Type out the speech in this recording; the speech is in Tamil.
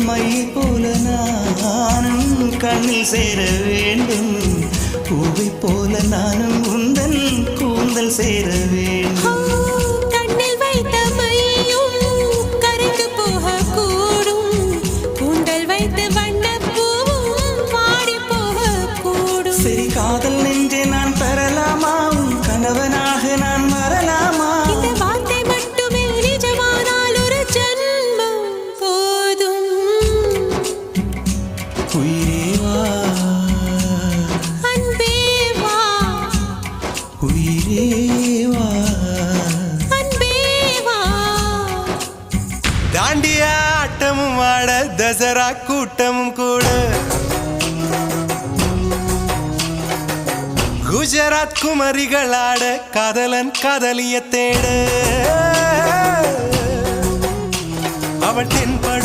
மையை போல நானும் கண்ணில் சேர வேண்டும் பூவை போல நானும் உந்தன் கூந்தல் சேர வேண்டும் கண்ணில் வைத்த மையும் கரைந்து போக கூடும் கூந்தல் வைத்து வண்ணப்பூவும் வாடி போக கூடும் சரி காதல் நெஞ்சே நான் பெறலாமா கணவனாக நான் வரலாமா இந்த வார்த்தை மட்டுமே நிஜமானால் ஒரு ஜன்மம் போதும் உயிரே வா அன்பே வா உயிரே வா அன்பே வா தாண்டிய ஆட்டமும் ஆட தசரா கூட்டமும் கூட குஜராத் குமரிகளாட காதலன் காதலிய தேட அவள் தென்பட